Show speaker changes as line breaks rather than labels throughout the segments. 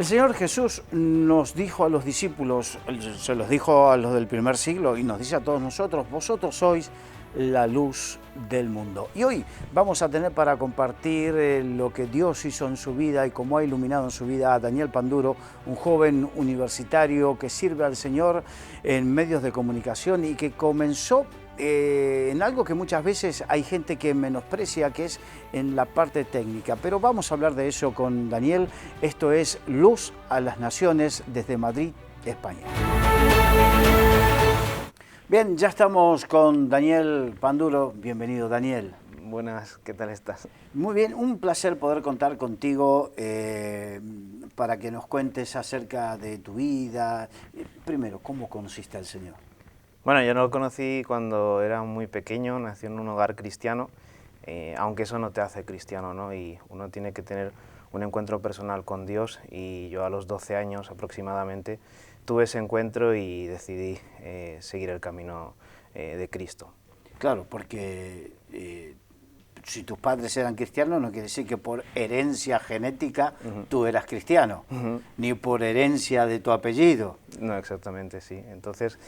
El Señor Jesús nos dijo a los discípulos, se los dijo a los del primer siglo y nos dice a todos nosotros, vosotros sois la luz del mundo. Y hoy vamos a tener para compartir lo que Dios hizo en su vida y cómo ha iluminado en su vida a Daniel Panduro, un joven universitario que sirve al Señor en medios de comunicación y que comenzó en algo que muchas veces hay gente que menosprecia, que es en la parte técnica. Pero vamos a hablar de eso con Daniel. Esto es Luz a las Naciones desde Madrid, España. Bien, ya estamos con Daniel Panduro. Bienvenido, Daniel.
Buenas, ¿qué tal estás?
Muy bien, un placer poder contar contigo para que nos cuentes acerca de tu vida. Primero, ¿cómo conociste al Señor?
Bueno, yo lo conocí cuando era muy pequeño, nací en un hogar cristiano, aunque eso no te hace cristiano, ¿no? Y uno tiene que tener un encuentro personal con Dios, y yo a los 12 años aproximadamente tuve ese encuentro y decidí seguir el camino de Cristo.
Claro, porque si tus padres eran cristianos no quiere decir que por herencia genética tú eras cristiano, ni por herencia de tu apellido.
No, exactamente, sí. Entonces,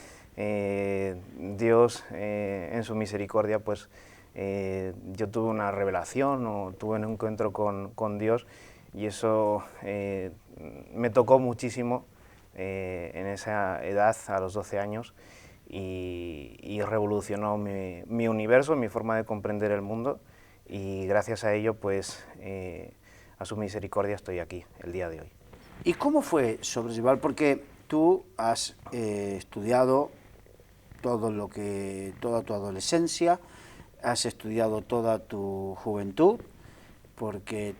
Dios, en su misericordia, pues yo tuve una revelación o tuve un encuentro con Dios, y eso me tocó muchísimo en esa edad, a los 12 años, y revolucionó mi universo, mi forma de comprender el mundo, y gracias a ello, pues a su misericordia estoy aquí el día de hoy.
¿Y cómo fue sobrellevar? Porque tú has estudiado toda tu adolescencia, has estudiado toda tu juventud, porque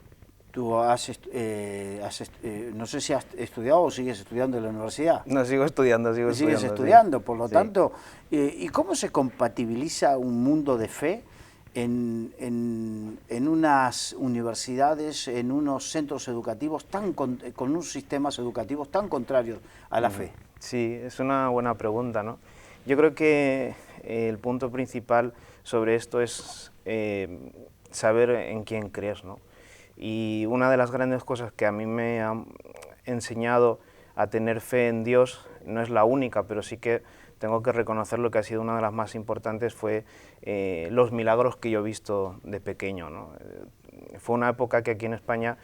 tú no sé si has estudiado o sigues estudiando en la universidad.
No, sigo estudiando,
Sigues estudiando,
sí.
por lo
Sí.
tanto, ¿y cómo se compatibiliza un mundo de fe en unas universidades, en unos centros educativos con unos sistemas educativos tan contrarios a la fe?
Sí, es una buena pregunta, ¿no? Yo creo que el punto principal sobre esto es saber en quién crees, ¿no? Y una de las grandes cosas que a mí me ha enseñado a tener fe en Dios, no es la única, pero sí que tengo que reconocer lo que ha sido una de las más importantes, fue los milagros que yo he visto de pequeño, ¿no? Fue una época que aquí en España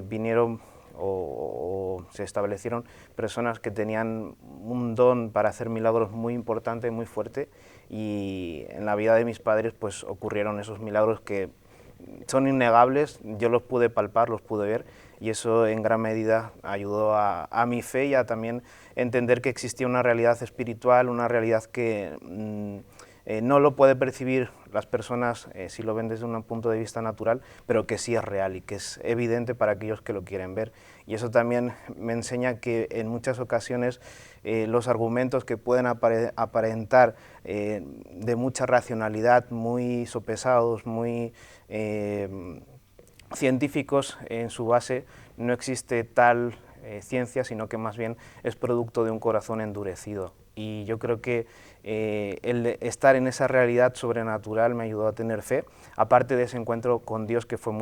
vinieron o se establecieron personas que tenían un don para hacer milagros muy importante, muy fuerte, y en la vida de mis padres pues ocurrieron esos milagros que son innegables. Yo los pude palpar, los pude ver, y eso en gran medida ayudó a mi fe y a también entender que existía una realidad espiritual, una realidad que no lo puede percibir las personas si lo ven desde un punto de vista natural, pero que sí es real y que es evidente para aquellos que lo quieren ver. Y eso también me enseña que en muchas ocasiones los argumentos que pueden aparentar de mucha racionalidad, muy sopesados, muy científicos en su base, no existe tal ciencia, sino que más bien es producto de un corazón endurecido. Y yo creo que el estar en esa realidad sobrenatural me ayudó a tener fe, aparte de ese encuentro con Dios que fue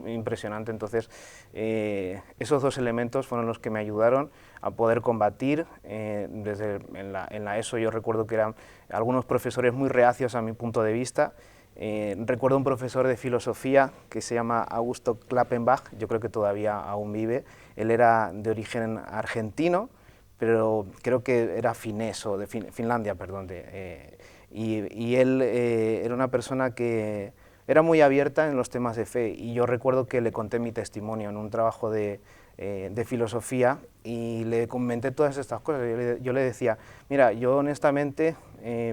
impresionante. Entonces, esos dos elementos fueron los que me ayudaron a poder combatir. En la ESO yo recuerdo que eran algunos profesores muy reacios a mi punto de vista. Recuerdo un profesor de filosofía que se llama Augusto Klappenbach, yo creo que todavía aún vive. Él era de origen argentino, pero creo que era finés, o de Finlandia, perdón. Y él era una persona que era muy abierta en los temas de fe, y yo recuerdo que le conté mi testimonio en un trabajo de filosofía, y le comenté todas estas cosas. Yo le decía, mira, yo honestamente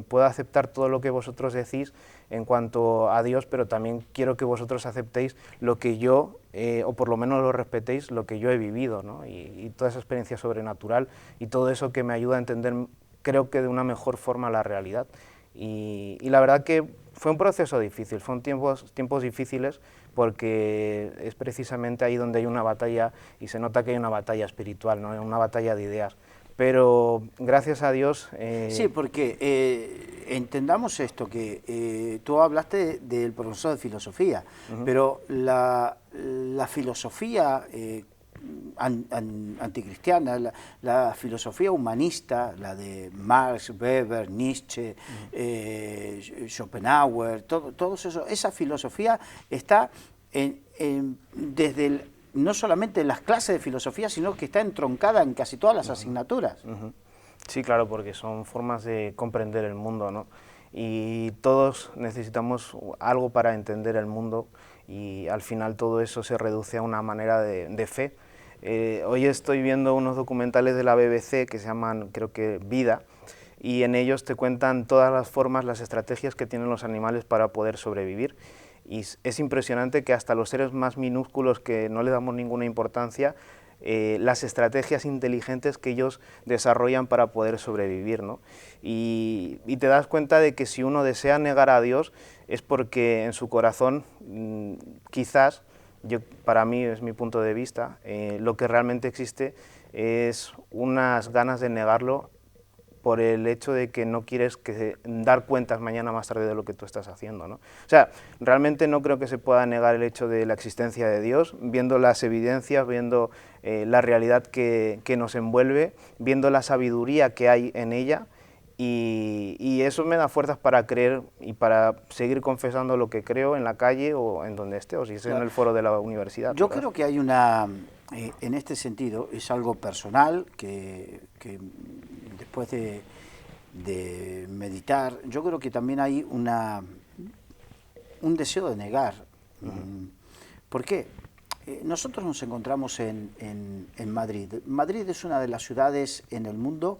puedo aceptar todo lo que vosotros decís en cuanto a Dios, pero también quiero que vosotros aceptéis lo que yo, o por lo menos lo respetéis, lo que yo he vivido, ¿no? Y toda esa experiencia sobrenatural y todo eso que me ayuda a entender, creo que de una mejor forma, la realidad. Y la verdad que fue un proceso difícil, fueron tiempos difíciles, porque es precisamente ahí donde hay una batalla, y se nota que hay una batalla espiritual, ¿no? Una batalla de ideas. Pero gracias a Dios...
Sí, porque entendamos esto, que tú hablaste del profesor de filosofía, pero la filosofía anticristiana, la filosofía humanista, la de Marx, Weber, Nietzsche, Schopenhauer, todo eso, esa filosofía está desde no solamente en las clases de filosofía, sino que está entroncada en casi todas las asignaturas.
Sí, claro, porque son formas de comprender el mundo, ¿no? Y todos necesitamos algo para entender el mundo, y al final todo eso se reduce a una manera de fe. Hoy estoy viendo unos documentales de la BBC que se llaman, creo que, Vida, y en ellos te cuentan todas las formas, las estrategias que tienen los animales para poder sobrevivir. Y es impresionante que hasta los seres más minúsculos, que no le damos ninguna importancia, las estrategias inteligentes que ellos desarrollan para poder sobrevivir, ¿no? Y te das cuenta de que si uno desea negar a Dios es porque en su corazón, quizás, para mí es mi punto de vista, lo que realmente existe es unas ganas de negarlo por el hecho de que no quieres dar cuentas mañana más tarde de lo que tú estás haciendo, ¿no? O sea, realmente no creo que se pueda negar el hecho de la existencia de Dios, viendo las evidencias, viendo la realidad que nos envuelve, viendo la sabiduría que hay en ella, y eso me da fuerzas para creer y para seguir confesando lo que creo en la calle o en donde esté, o si es en el foro de la universidad.
Yo creo que hay en este sentido, es algo personal que después de meditar, yo creo que también hay un deseo de negar. ¿Por qué? Nosotros nos encontramos en Madrid. Madrid es una de las ciudades en el mundo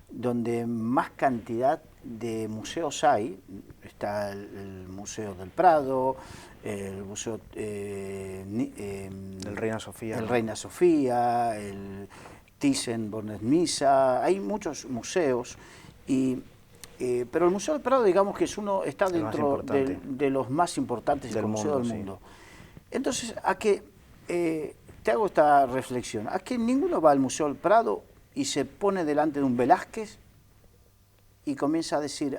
donde más cantidad de museos hay. Está el Museo del Prado, el Museo
el Reina Sofía.
El Reina Sofía, el Thyssen-Bornemisza, hay muchos museos, pero el Museo del Prado, digamos que está dentro de los más importantes del museo del mundo. Entonces, te hago esta reflexión, ¿a que ninguno va al Museo del Prado y se pone delante de un Velázquez y comienza a decir,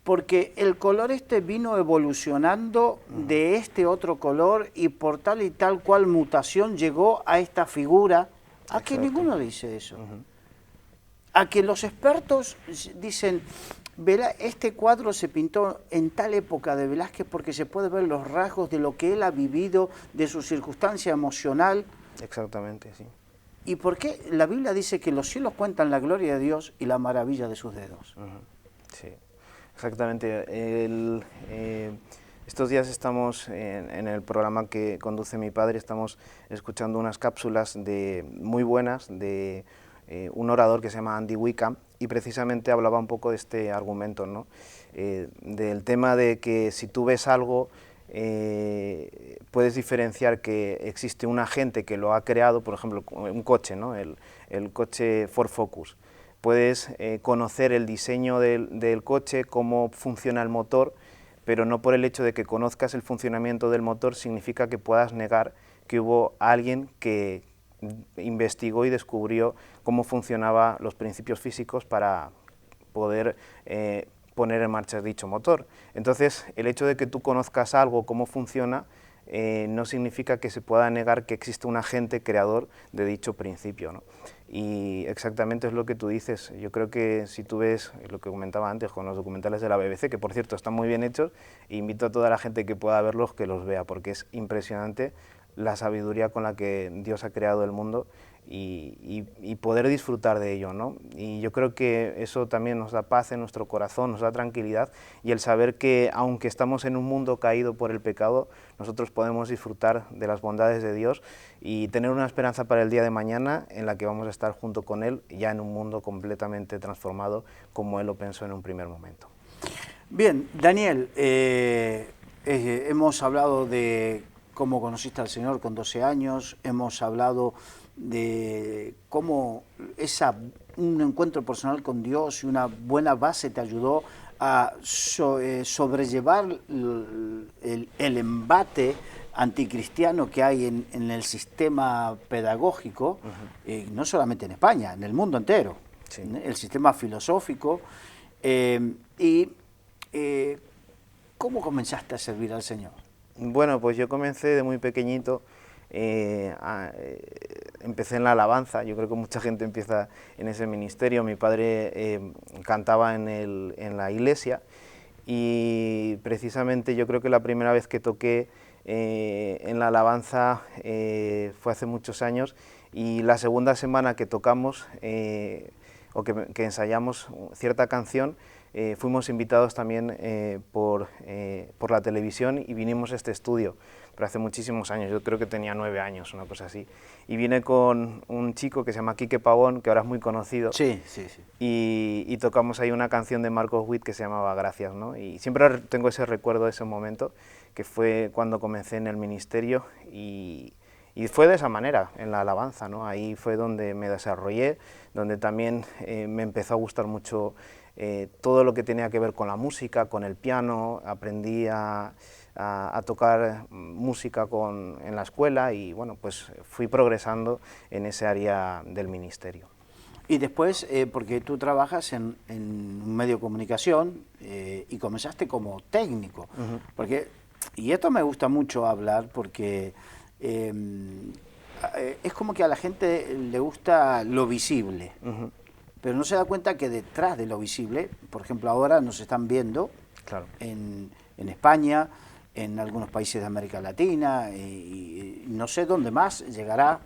porque el color este vino evolucionando de este otro color y por tal y tal cual mutación llegó a esta figura? ¿A que ninguno dice eso? A que los expertos dicen, este cuadro se pintó en tal época de Velázquez porque se puede ver los rasgos de lo que él ha vivido, de su circunstancia emocional.
Exactamente, sí.
¿Y por qué la Biblia dice que los cielos cuentan la gloria de Dios y la maravilla de sus dedos?
Sí, exactamente. Estos días estamos en el programa que conduce mi padre, estamos escuchando unas cápsulas muy buenas de un orador que se llama Andy Wickham, y precisamente hablaba un poco de este argumento, ¿no? Del tema de que si tú ves algo, puedes diferenciar que existe un agente que lo ha creado, por ejemplo, un coche, ¿no? El coche Ford Focus. Puedes conocer el diseño del coche, cómo funciona el motor, pero no por el hecho de que conozcas el funcionamiento del motor significa que puedas negar que hubo alguien que investigó y descubrió cómo funcionaban los principios físicos para poder poner en marcha dicho motor. Entonces, el hecho de que tú conozcas algo, cómo funciona, no significa que se pueda negar que existe un agente creador de dicho principio, ¿no? Y exactamente es lo que tú dices. Yo creo que si tú ves lo que comentaba antes con los documentales de la BBC, que por cierto están muy bien hechos, invito a toda la gente que pueda verlos que los vea, porque es impresionante la sabiduría con la que Dios ha creado el mundo y poder disfrutar de ello, ¿no? Y yo creo que eso también nos da paz en nuestro corazón, nos da tranquilidad, y el saber que aunque estamos en un mundo caído por el pecado, nosotros podemos disfrutar de las bondades de Dios y tener una esperanza para el día de mañana en la que vamos a estar junto con Él, ya en un mundo completamente transformado como Él lo pensó en un primer momento.
Bien, Daniel, hemos hablado de cómo conociste al Señor con 12 años, hemos hablado de cómo un encuentro personal con Dios y una buena base te ayudó a sobrellevar el embate anticristiano que hay en el sistema pedagógico, no solamente en España, en el mundo entero, sí. El sistema filosófico. ¿Cómo comenzaste a servir al Señor?
Bueno, pues yo comencé de muy pequeñito empecé en la alabanza, yo creo que mucha gente empieza en ese ministerio. Mi padre cantaba en la iglesia y precisamente yo creo que la primera vez que toqué en la alabanza fue hace muchos años, y la segunda semana que tocamos que ensayamos cierta canción, fuimos invitados también por la televisión y vinimos a este estudio, pero hace muchísimos años, yo creo que tenía 9 años, una cosa así, y vine con un chico que se llama Quique Pavón, que ahora es muy conocido,
Sí, sí, sí.
y tocamos ahí una canción de Marcos Witt que se llamaba Gracias, ¿no? Y siempre tengo ese recuerdo de ese momento, que fue cuando comencé en el ministerio, y fue de esa manera, en la alabanza, ¿no? Ahí fue donde me desarrollé, donde también me empezó a gustar mucho todo lo que tenía que ver con la música, con el piano. Aprendí a tocar música en la escuela, y bueno, pues fui progresando en ese área del ministerio.
Y después, porque tú trabajas en un medio de comunicación y comenzaste como técnico, porque, y esto me gusta mucho hablar porque es como que a la gente le gusta lo visible, pero no se da cuenta que detrás de lo visible, por ejemplo, ahora nos están viendo
Claro.
en España, en algunos países de América Latina, y no sé dónde más llegará,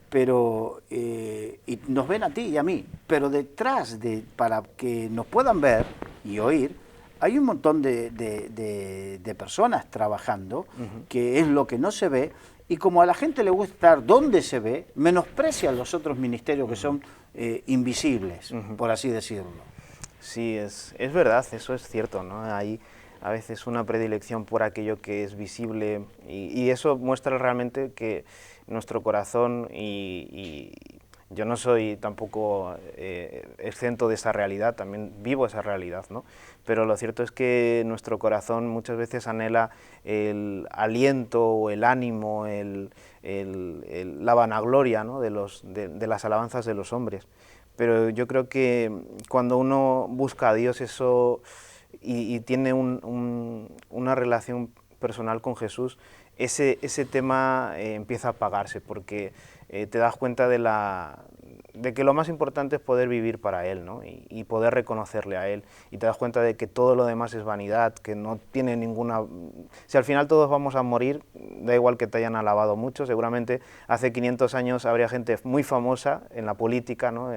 pero y nos ven a ti y a mí, pero detrás para que nos puedan ver y oír, hay un montón de personas trabajando, que es lo que no se ve, y como a la gente le gusta estar donde se ve, menosprecian los otros ministerios que son invisibles, por así decirlo.
Sí, es verdad, eso es cierto, ¿no? Hay a veces una predilección por aquello que es visible, y eso muestra realmente que nuestro corazón, y yo no soy tampoco exento de esa realidad, también vivo esa realidad, ¿no? Pero lo cierto es que nuestro corazón muchas veces anhela el aliento o el ánimo, la vanagloria, ¿no? de las alabanzas de los hombres. Pero yo creo que cuando uno busca a Dios y tiene una relación personal con Jesús, ese tema empieza a apagarse, porque te das cuenta de que lo más importante es poder vivir para Él, ¿no? y poder reconocerle a Él, y te das cuenta de que todo lo demás es vanidad, que no tiene ninguna... Si al final todos vamos a morir, da igual que te hayan alabado mucho, seguramente hace 500 años habría gente muy famosa en la política, ¿no?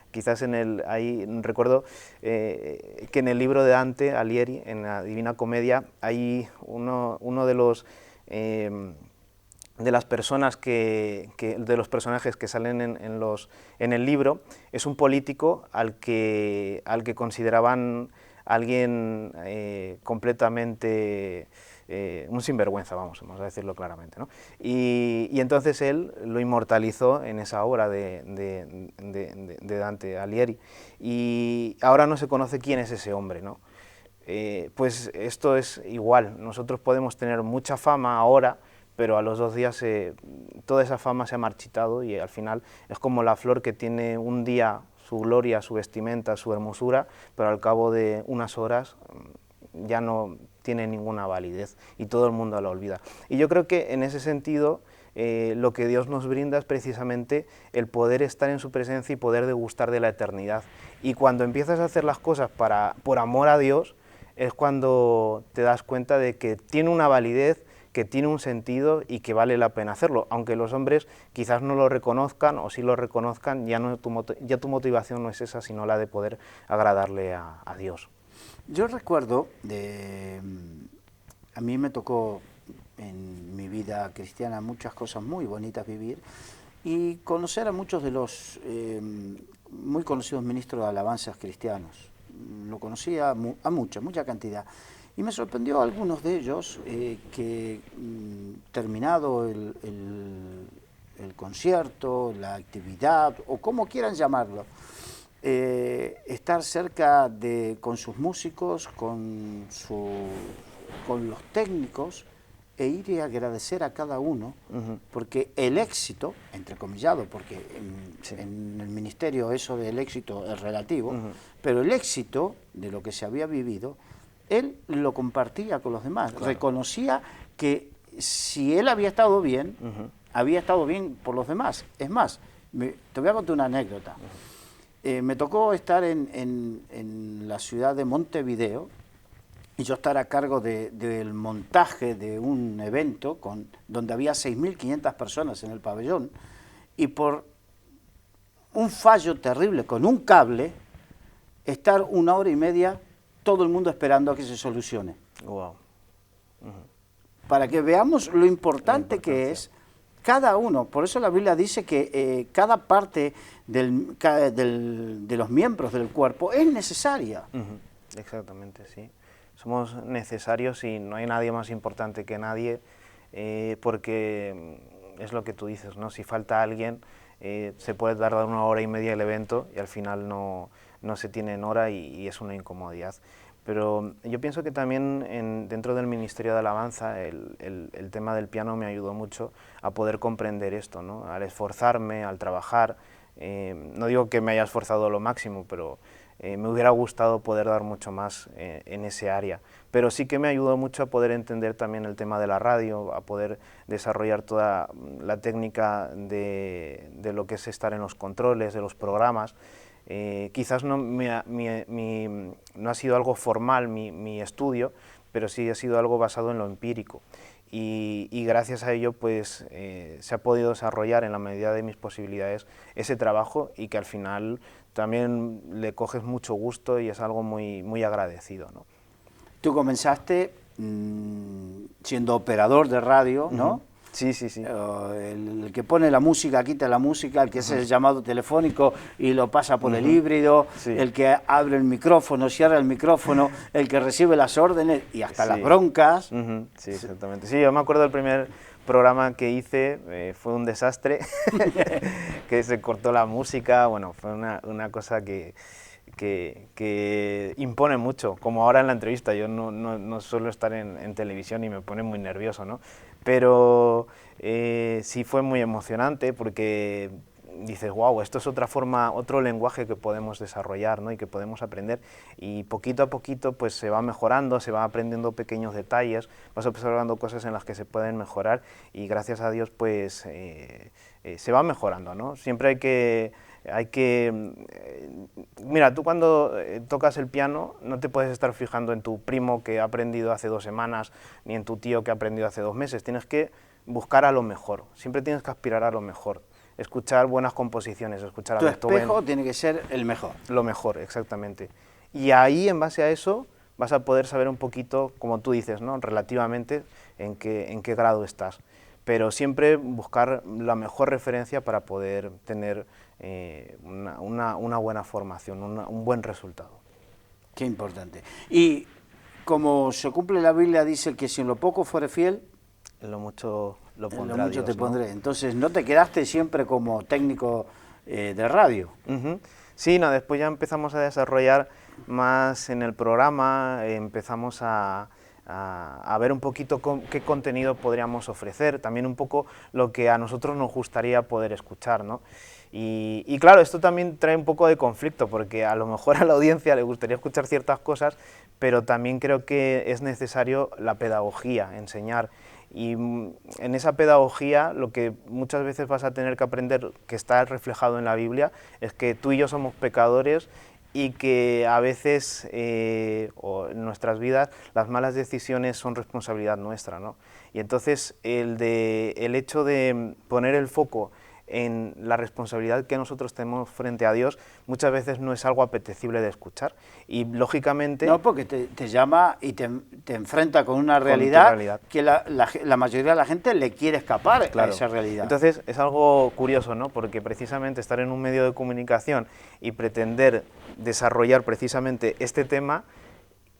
Quizás ahí recuerdo que en el libro de Dante Alighieri, en la Divina Comedia, hay uno de los... de las personas de los personajes que salen en el libro, es un político al que consideraban alguien completamente un sinvergüenza, vamos a decirlo claramente, ¿no? Y entonces él lo inmortalizó en esa obra de Dante Alighieri, y ahora no se conoce quién es ese hombre, ¿no? Pues esto es igual, nosotros podemos tener mucha fama ahora, pero a los 2 días toda esa fama se ha marchitado, y al final es como la flor que tiene un día su gloria, su vestimenta, su hermosura, pero al cabo de unas horas ya no tiene ninguna validez y todo el mundo la olvida. Y yo creo que en ese sentido lo que Dios nos brinda es precisamente el poder estar en su presencia y poder degustar de la eternidad. Y cuando empiezas a hacer las cosas por amor a Dios, es cuando te das cuenta de que tiene una validez, que tiene un sentido y que vale la pena hacerlo, aunque los hombres quizás no lo reconozcan, o si lo reconozcan, ya tu motivación no es esa, sino la de poder agradarle a Dios.
Yo recuerdo, a mí me tocó en mi vida cristiana muchas cosas muy bonitas vivir, y conocer a muchos de los muy conocidos ministros de alabanzas cristianos. Lo conocía a mucha cantidad. Y me sorprendió a algunos de ellos que terminado el concierto, la actividad, o como quieran llamarlo, estar cerca con sus músicos, con los técnicos, e ir y agradecer a cada uno, porque el éxito, entrecomillado, porque en el ministerio eso del éxito es relativo, pero el éxito de lo que se había vivido, él lo compartía con los demás, claro. Reconocía que si él había estado bien, había estado bien por los demás. Es más, te voy a contar una anécdota. Me tocó estar en la ciudad de Montevideo y yo estar a cargo del montaje de un evento donde había 6.500 personas en el pabellón, y por un fallo terrible con un cable, estar 1 hora y media todo el mundo esperando a que se solucione.
Wow.
Para que veamos lo importante que es cada uno. Por eso la Biblia dice que cada parte de los miembros del cuerpo es necesaria.
Exactamente, sí. Somos necesarios y no hay nadie más importante que nadie, porque es lo que tú dices, ¿no? Si falta alguien, se puede tardar 1 hora y media el evento y al final no se tiene en hora y es una incomodidad. Pero yo pienso que también dentro del Ministerio de Alabanza el tema del piano me ayudó mucho a poder comprender esto, ¿no? Al esforzarme, al trabajar. No digo que me haya esforzado lo máximo, pero me hubiera gustado poder dar mucho más en ese área. Pero sí que me ayudó mucho a poder entender también el tema de la radio, a poder desarrollar toda la técnica de lo que es estar en los controles, de los programas. Quizás no ha sido algo formal mi estudio, pero sí ha sido algo basado en lo empírico. Y gracias a ello pues se ha podido desarrollar en la medida de mis posibilidades ese trabajo, y que al final también le coges mucho gusto y es algo muy agradecido, ¿no?
Tú comenzaste siendo operador de radio, ¿no?
Sí, sí, sí.
El que pone la música, quita la música, el que hace el llamado telefónico y lo pasa por el híbrido, sí, el que abre el micrófono, cierra el micrófono, el que recibe las órdenes y hasta las broncas.
Sí, exactamente. Sí, yo me acuerdo del primer programa que hice, fue un desastre, que se cortó la música, bueno, fue una cosa que impone mucho, como ahora en la entrevista. Yo no suelo estar en televisión y me pone muy nervioso, ¿no? Pero sí fue muy emocionante, porque dices, wow, esto es otra forma, otro lenguaje que podemos desarrollar, ¿no? Y que podemos aprender, y poquito a poquito pues se va mejorando, se va aprendiendo pequeños detalles, vas observando cosas en las que se pueden mejorar, y gracias a Dios pues se va mejorando, ¿no? Siempre hay que mira, tú cuando tocas el piano no te puedes estar fijando en tu primo que ha aprendido hace 2 semanas, ni en tu tío que ha aprendido hace 2 meses, tienes que buscar a lo mejor, siempre tienes que aspirar a lo mejor, escuchar buenas composiciones, escuchar a Beethoven.
Tu espejo tiene que ser el mejor.
Lo mejor, exactamente. Y ahí, en base a eso, vas a poder saber un poquito, como tú dices, ¿no? Relativamente, en qué grado estás. Pero siempre buscar la mejor referencia para poder tener una buena formación, un buen resultado.
Qué importante. Y como se cumple la Biblia, dice que si en lo poco fuere fiel,
en lo mucho lo pondrá
en lo mucho
Dios,
te pondré.
¿no?
Entonces, ¿no te quedaste siempre como técnico de radio?
Sí, no, después ya empezamos a desarrollar más en el programa, empezamos a ver un poquito qué contenido podríamos ofrecer, también un poco lo que a nosotros nos gustaría poder escuchar, ¿no? Y claro, esto también trae un poco de conflicto, porque a lo mejor a la audiencia le gustaría escuchar ciertas cosas, pero también creo que es necesario la pedagogía, enseñar. Y en esa pedagogía lo que muchas veces vas a tener que aprender, que está reflejado en la Biblia, es que tú y yo somos pecadores, y que a veces o en nuestras vidas las malas decisiones son responsabilidad nuestra, ¿no? Y entonces el hecho de poner el foco en la responsabilidad que nosotros tenemos frente a Dios muchas veces no es algo apetecible de escuchar, y lógicamente...
No, porque te llama y te enfrenta con una realidad que la mayoría de la gente le quiere escapar, claro, a esa realidad.
Entonces es algo curioso, ¿no? Porque precisamente estar en un medio de comunicación y pretender desarrollar precisamente este tema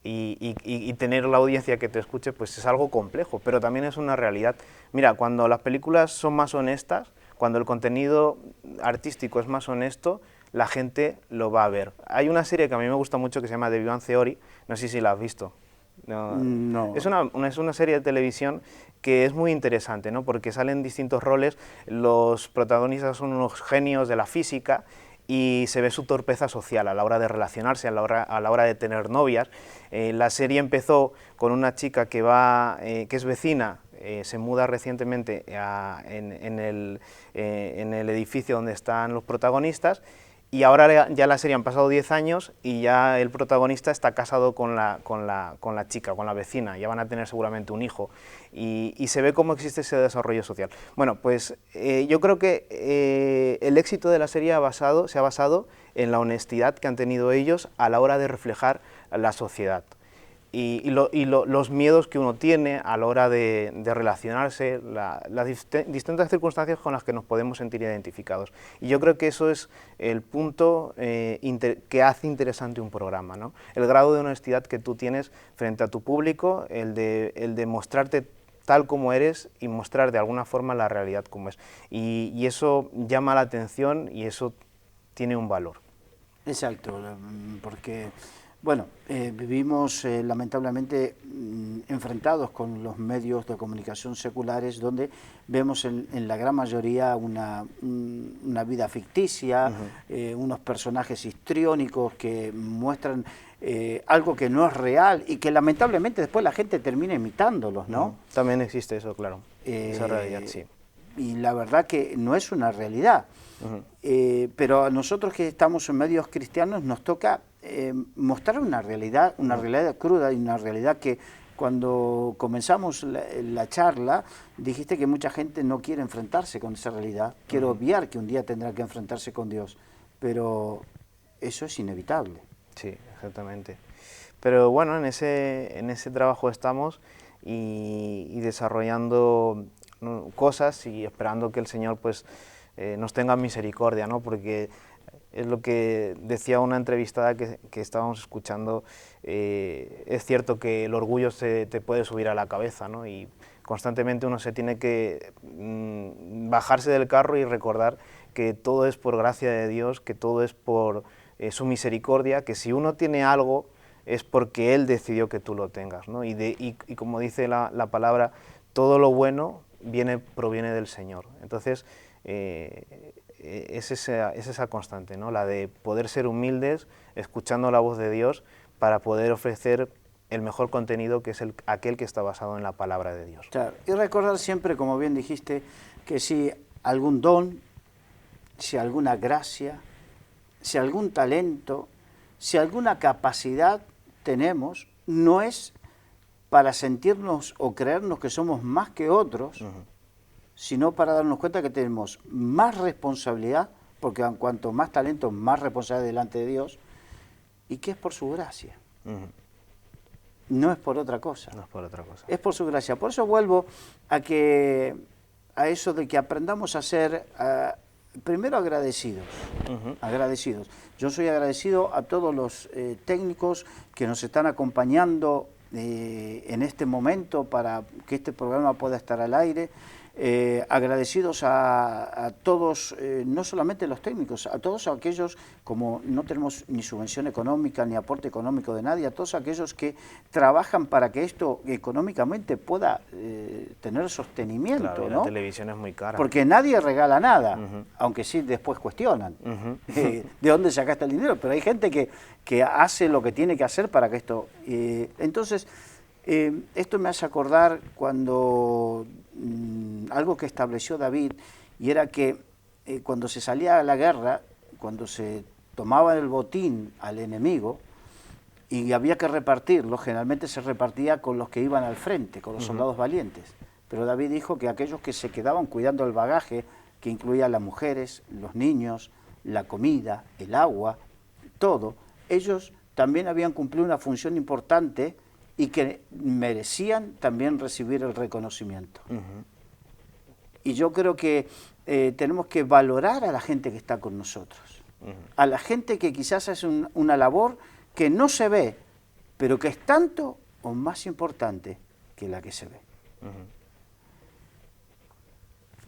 y tener la audiencia que te escuche, pues es algo complejo, pero también es una realidad. Mira, cuando las películas son más honestas, cuando el contenido artístico es más honesto, la gente lo va a ver. Hay una serie que a mí me gusta mucho que se llama The Big Bang Theory, no sé si la has visto.
No.
Es una serie de televisión que es muy interesante, ¿no? Porque salen distintos roles, los protagonistas son unos genios de la física, y se ve su torpeza social a la hora de relacionarse, a la hora de tener novias. La serie empezó con una chica que es vecina, se muda recientemente en el edificio donde están los protagonistas, y ahora ya la serie han pasado 10 años y ya el protagonista está casado con la chica, con la vecina, ya van a tener seguramente un hijo, y se ve cómo existe ese desarrollo social. Bueno, pues yo creo que el éxito de la serie se ha basado en la honestidad que han tenido ellos a la hora de reflejar la sociedad. Los miedos que uno tiene a la hora de relacionarse, las distintas circunstancias con las que nos podemos sentir identificados. Y yo creo que eso es el punto que hace interesante un programa, ¿no? El grado de honestidad que tú tienes frente a tu público, el de mostrarte tal como eres y mostrar de alguna forma la realidad como es. Y eso llama la atención y eso tiene un valor.
Exacto, porque... Bueno, vivimos lamentablemente enfrentados con los medios de comunicación seculares, donde vemos en la gran mayoría una vida ficticia, unos personajes histriónicos que muestran algo que no es real y que lamentablemente después la gente termina imitándolos, ¿no?
También existe eso, claro, esa realidad, sí.
Y la verdad que no es una realidad. Pero a nosotros que estamos en medios cristianos nos toca mostrar una realidad cruda y una realidad que cuando comenzamos la charla dijiste que mucha gente no quiere enfrentarse con esa realidad, quiere obviar que un día tendrá que enfrentarse con Dios, pero eso es inevitable.
Sí, exactamente. Pero bueno, en ese trabajo estamos y desarrollando cosas y esperando que el Señor pues nos tenga misericordia, ¿no? Porque es lo que decía una entrevistada que estábamos escuchando, es cierto que el orgullo te puede subir a la cabeza, ¿no? Y constantemente uno se tiene que bajarse del carro y recordar que todo es por gracia de Dios, que todo es por su misericordia, que si uno tiene algo es porque Él decidió que tú lo tengas, ¿no? Y como dice la palabra, todo lo bueno proviene del Señor. Entonces, es esa constante, ¿no? La de poder ser humildes, escuchando la voz de Dios, para poder ofrecer el mejor contenido, que es aquel que está basado en la palabra de Dios.
Claro, y recordar siempre, como bien dijiste, que si algún don, si alguna gracia, si algún talento, si alguna capacidad tenemos, no es para sentirnos o creernos que somos más que otros, sino para darnos cuenta que tenemos más responsabilidad, porque cuanto más talento, más responsabilidad delante de Dios, y que es por su gracia. No es por otra cosa.
No es por otra cosa.
Es por su gracia. Por eso vuelvo a eso de que aprendamos a ser primero agradecidos. Agradecidos. Yo soy agradecido a todos los técnicos que nos están acompañando en este momento para que este programa pueda estar al aire. Agradecidos a todos, no solamente los técnicos, a todos aquellos, como no tenemos ni subvención económica ni aporte económico de nadie, a todos aquellos que trabajan para que esto económicamente pueda tener sostenimiento.
Claro,
¿no?
La televisión es muy cara.
Porque nadie regala nada, aunque sí después cuestionan de dónde sacaste el dinero, pero hay gente que hace lo que tiene que hacer para que esto... entonces, esto me hace acordar cuando algo que estableció David, y era que cuando se salía a la guerra, cuando se tomaba el botín al enemigo y había que repartirlo, generalmente se repartía con los que iban al frente, con los soldados valientes. Pero David dijo que aquellos que se quedaban cuidando el bagaje, que incluía a las mujeres, los niños, la comida, el agua, todo, ellos también habían cumplido una función importante y que merecían también recibir el reconocimiento. Y yo creo que tenemos que valorar a la gente que está con nosotros, a la gente que quizás hace una labor que no se ve, pero que es tanto o más importante que la que se ve.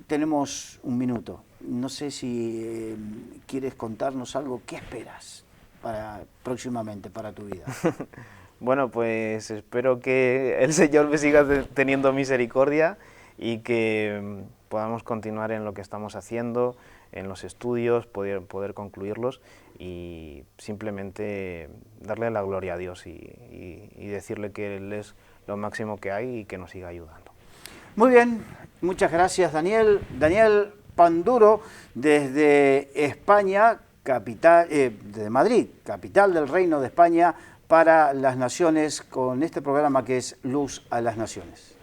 Tenemos un minuto. No sé si quieres contarnos algo. ¿Qué esperas próximamente para tu vida?
Bueno, pues espero que el Señor me siga teniendo misericordia y que podamos continuar en lo que estamos haciendo, en los estudios, poder concluirlos y simplemente darle la gloria a Dios y decirle que Él es lo máximo que hay y que nos siga ayudando.
Muy bien, muchas gracias Daniel. Daniel Panduro desde España, capital, de Madrid, capital del Reino de España, para las Naciones, con este programa que es Luz a las Naciones.